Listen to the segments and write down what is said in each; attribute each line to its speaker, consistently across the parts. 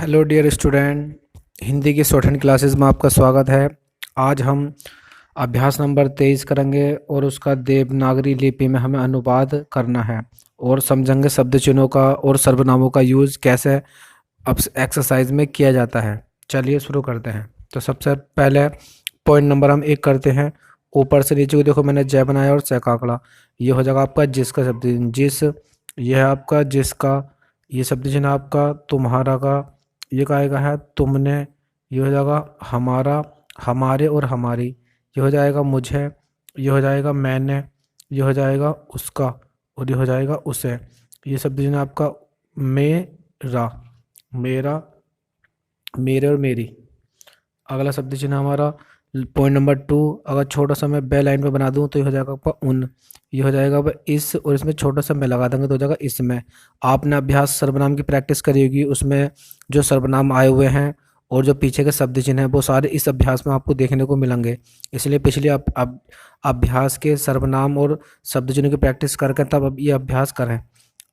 Speaker 1: Hello dear student, Hindi की short classes में आपका स्वागत है। आज हम अभ्यास नंबर 23 करेंगे और उसका देवनागरी लिपि में हमें अनुवाद करना है और समझेंगे शब्द चिन्हों का और सर्वनामों का यूज़ कैसे अब एक्सरसाइज में किया जाता है। चलिए शुरू करते हैं। तो सबसे पहले पॉइंट नंबर हम 1 करते हैं। ऊपर से नीचे को देखो, मैंने जय बनाया और सै का आंकड़ा। ये हो जाएगा आपका जिसका शब्द चिन्ह जिस, यह है आपका जिसका। ये शब्द चिन्ह आपका तुम्हारा का, ये कहेगा है तुमने। ये हो जाएगा हमारा, हमारे और हमारी। ये हो जाएगा मुझे, ये हो जाएगा मैंने, ये हो जाएगा उसका और ये हो जाएगा उसे। ये शब्द जो है आपका मेरा, मेरा, मेरे और मेरी। अगला शब्द चिन्ह हमारा पॉइंट नंबर 2। अगर छोटा सा मैं बे लाइन पे बना दूं तो ये हो जाएगा आपका उन। ये हो जाएगा अब इस, और इसमें छोटा सा मैं लगा देंगे तो हो जाएगा इसमें। आपने अभ्यास सर्वनाम की प्रैक्टिस करी होगी, उसमें जो सर्वनाम आए हुए हैं और जो पीछे के शब्द चिन्ह हैं वो सारे इस अभ्यास में आपको देखने को मिलेंगे। इसलिए पिछले अभ्यास के सर्वनाम और शब्द चिन्ह की प्रैक्टिस करके तब अब ये अभ्यास करें।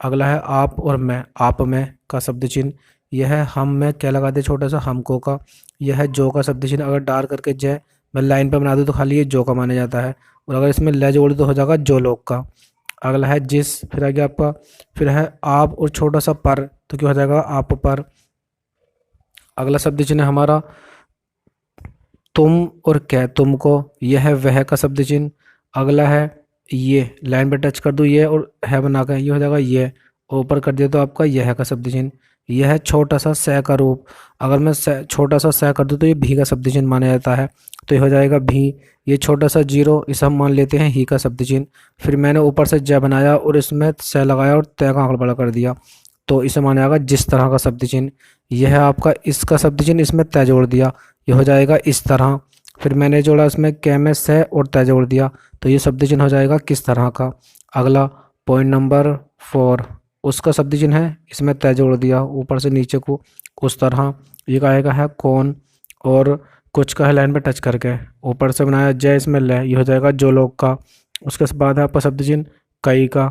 Speaker 1: अगला है आप और मैं। आप में का शब्द चिन्ह यह है हम में क्या लगा दे छोटा सा हमको का। यह है जो का शब्द चिन्ह, अगर डार करके जय मैं लाइन पे बना दूँ तो खाली ये जो का माना जाता है, और अगर इसमें ले जोड़ दूँ तो हो जाएगा जो लोग का। अगला है जिस, फिर आ गया आपका, फिर है आप और छोटा सा पर, तो क्या हो जाएगा आप पर। अगला शब्द चिन्ह है हमारा तुम और क्या, तुमको। यह है वह का शब्द चिन्ह। अगला है ये, लाइन पे टच कर दूँ ये और है बना कर, ये हो जाएगा ये। ऊपर कर दिया तो आपका यह का शब्द चिन्ह। यह है छोटा सा स का रूप। अगर मैं छोटा सा स कर दूँ तो ये भी का शब्द चिन्ह माना जाता है, तो ये हो जाएगा भी। ये छोटा सा जीरो, इसे हम मान लेते हैं ही का शब्द चिन्ह। फिर मैंने ऊपर से ज बनाया और इसमें स लगाया और तय का आंकड़ा बड़ा कर दिया, तो इसे माना जाएगा जिस तरह का शब्द चिन्ह। यह है आपका इसका शब्द चिन्ह, इसमें तय जोड़ दिया, ये हो जाएगा इस तरह। फिर मैंने जोड़ा इसमें कै में से और तय जोड़ दिया, तो ये शब्द चिन्ह हो जाएगा किस तरह का। अगला पॉइंट नंबर 4, उसका शब्द चिन्ह है, इसमें तय जोड़ दिया ऊपर से नीचे को उस तरह। ये कहेगा है कौन, और कुछ का है लाइन पे टच करके ऊपर से बनाया जय, इसमें ले, ये हो जाएगा जो लोग का। उसके बाद है आपका शब्द चिन्ह कई का।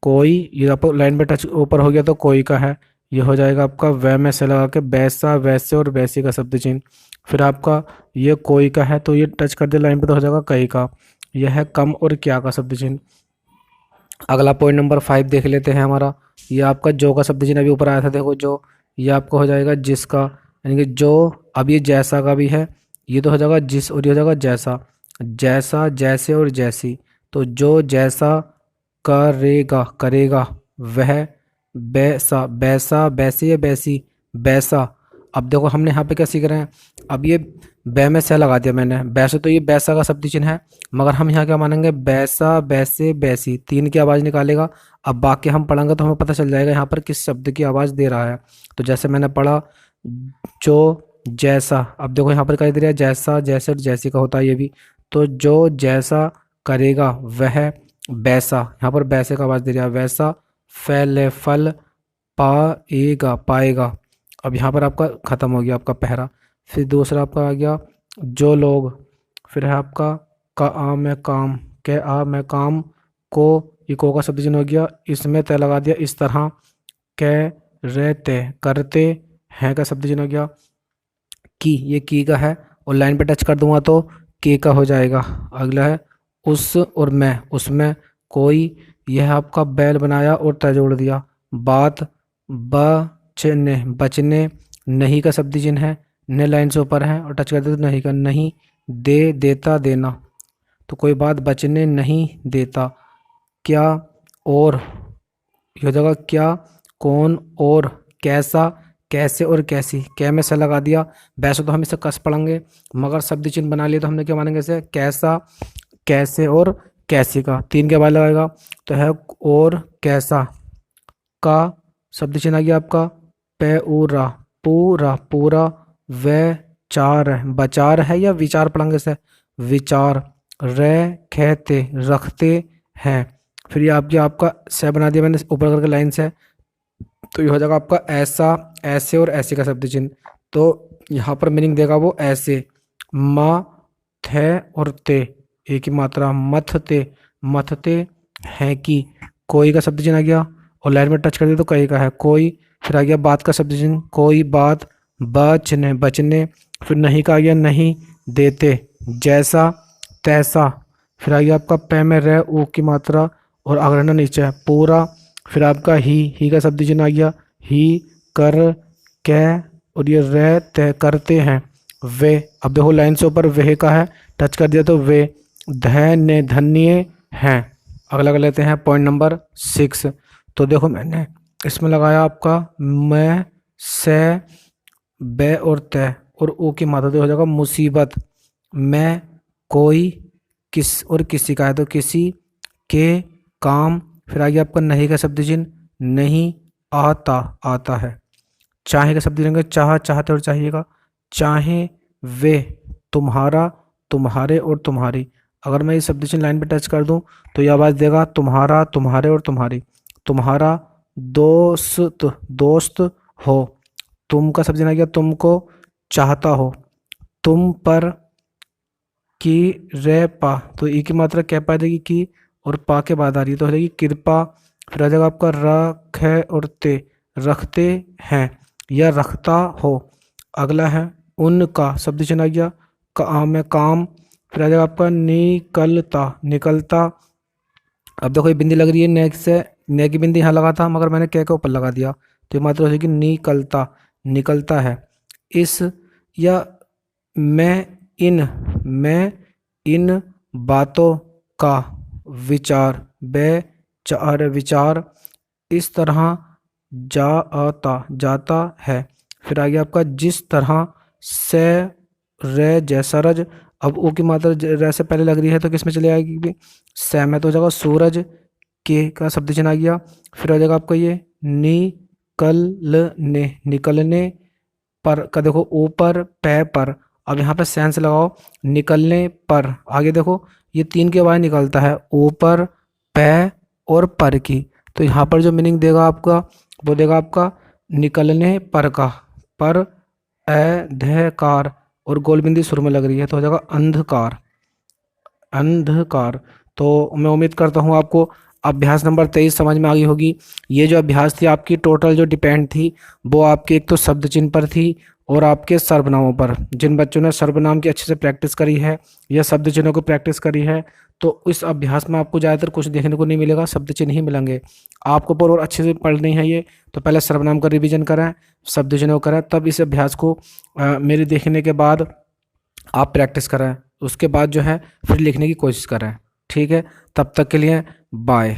Speaker 1: कोई, ये आपको लाइन पे टच ऊपर हो गया तो कोई का है, ये हो जाएगा आपका वह में से लगा के वैसा, वैसे और वैसी का शब्द चिन्ह। फिर आपका ये कोई का है तो ये टच कर दिया लाइन पे तो हो जाएगा कई का। यह है कम और क्या का शब्द चिन्ह। अगला पॉइंट नंबर 5 देख लेते हैं हमारा। ये आपका जो का शब्द चिन्ह अभी ऊपर आया था, देखो जो, ये आपका हो जाएगा जिसका, यानी कि जो। अब ये जैसा का भी है, ये तो हो जाएगा जिस और ये हो जाएगा जैसा। जैसा, जैसे और जैसी, तो जो जैसा करेगा, करेगा वह बैसा, बैसा, बैसे या बैसी, बैसा। अब देखो हमने यहाँ पे क्या सीख रहे हैं, अब ये बै में से लगा दिया मैंने, बैसे तो ये बैसा का शब्द चिन्ह है, मगर हम यहाँ क्या मानेंगे बैसा, बैसे, बैसी, तीन की आवाज़ निकालेगा। अब बाकी हम पढ़ेंगे तो हमें पता चल जाएगा यहाँ पर किस शब्द की आवाज़ दे रहा है। तो जैसे मैंने पढ़ा जो, जैसा, अब देखो यहाँ पर क्या दे रहा है जैसा, जैसे और जैसी का होता है ये भी। तो जो जैसा करेगा वह वैसा, यहाँ पर वैसे का आवाज़ दे रहा है वैसा फैले फल पाएगा, पाएगा। अब यहाँ पर आपका ख़त्म हो गया आपका पहरा। फिर दूसरा आपका आ गया जो लोग। फिर है आपका का आ में काम, के आ में काम को, ये को का शब्द चिन्ह हो गया, इसमें तय लगा दिया इस तरह। कह रहते, करते हैं का शब्द चिन्ह हो गया। की, ये की का है और लाइन पे टच कर दूंगा तो के का हो जाएगा। अगला है उस और मैं, उसमें कोई, यह आपका बैल बनाया और तय जोड़ दिया। बात, बचने, बचने, नहीं का शब्द चिन्ह है, ने लाइन से ऊपर है और टच कर दे तो नहीं का नहीं। दे, देता, देना, तो कोई बात बचने नहीं देता। क्या और, ये हो जाएगा क्या, कौन और, कैसा, कैसे और कैसी, कै में से लगा दिया। वैसे तो हम इसे कस पढ़ेंगे, मगर शब्द चिन्ह बना लिया तो हमने क्या मानेंगे इसे कैसा, कैसे और कैसी का, तीन के बाद लगाएगा तो है और कैसा का शब्द चिन्ह आ गया आपका पूरा, पूरा, पूरा। वैचार, बचार है या विचार पढ़ेंगे से, विचार। रह कहते, रखते हैं। फिर ये आपकी आपका से बना दिया मैंने ऊपर करके लाइन से, तो ये हो जाएगा आपका ऐसा, ऐसे और ऐसे का शब्द चिन्ह। तो यहाँ पर मीनिंग देगा वो ऐसे। माँ, थे और ते, एक ही मात्रा, मथते, मथते हैं कि, कोई का शब्द चिन्ह आ गया और लाइन में टच कर दिया तो कई का है कोई। फिर आ गया बात का शब्द चिन्ह, कोई बात बचने बचने, फिर नहीं का आ गया नहीं, देते, जैसा तैसा, फिर आ गया आपका पै में रह ऊ की मात्रा और अग्रहण नीचे है, पूरा, फिर आपका ही का शब्द चिन्ह आ गया, ही, कर, कै, और ये रह तय करते हैं, वे। अब देखो लाइन से ऊपर वह का है, टच कर दिया तो वे, धन्य धन्य हैं। अगला कर लेते हैं पॉइंट नंबर 6। तो देखो मैंने इसमें लगाया आपका मैं, से, बे और तय और ओ की मात्रा तो हो जाएगा मुसीबत, मैं, कोई, किस और किसी का है तो किसी के काम, फिर आगे आपका नहीं का शब्द चिन्ह, नहीं, आता आता है, चाहे का शब्द चिन्ह चाह चाहते और चाहिएगा, चाहे, वे, तुम्हारा तुम्हारे और तुम्हारी। अगर मैं इस शब्द चिन्ह लाइन पे टच कर दूं तो यह आवाज देगा तुम्हारा तुम्हारे और तुम्हारी, तुम्हारा दोस्त दोस्त हो, तुम का शब्द चिन्ह आ गया तुमको, चाहता हो, तुम पर, की, रे, पा, तो ई की मात्रा क्या पा देगी की और पा के बाद आ रही है तो हो जाएगी कृपा, फिर आ जाएगा आपका रख है और ते, रखते हैं या रखता हो। अगला है उनका शब्द चिन्ह आ गया काम है काम, फिर आ जाएगा आपका निकलता निकलता। अब देखो ये बिंदी लग रही है नेक से, ने की बिंदी यहाँ लगा था मगर मैंने क्या के ऊपर लगा दिया तो ये मात्रा हो जाएगी निकलता निकलता है। इस या मैं इन बातों का विचार, बेचार विचार, इस तरह जाता है, फिर आ गया आपका जिस तरह से, रे जैसा रज। अब ओ की मात्रा रे से पहले लग रही है तो किस में चले आएगी, से में तो हो जाएगा सूरज, के का शब्द चिन्ह आ गया, फिर आ जाएगा आपका ये निकलने निकलने पर का देखो ऊपर पै पर, अब यहाँ पे सैन से लगाओ निकलने पर, आगे देखो ये तीन के बाद निकलता है ऊपर पै और पर की, तो यहाँ पर जो मीनिंग देगा आपका वो देगा आपका निकलने पर का, पर अंधकार और गोलबिंदी सुर में लग रही है तो हो जाएगा अंधकार अंधकार। तो मैं उम्मीद करता हूँ आपको अभ्यास नंबर 23 समझ में आ गई होगी। ये जो अभ्यास थी आपकी टोटल जो डिपेंड थी वो आपके एक तो शब्द चिन्ह पर थी और आपके सर्वनामों पर। जिन बच्चों ने सर्वनाम की अच्छे से प्रैक्टिस करी है या शब्द चिन्हों को प्रैक्टिस करी है तो इस अभ्यास में आपको ज़्यादातर कुछ देखने को नहीं मिलेगा, शब्द चिन्ह ही मिलेंगे। आपको पर और अच्छे से पढ़नी है ये तो पहले सर्वनाम का रिवीजन करें, शब्द चिन्हों करें, तब इस अभ्यास को मेरे देखने के बाद आप प्रैक्टिस करें, उसके बाद जो है फिर लिखने की कोशिश करें। ठीक है, तब तक के लिए बाय।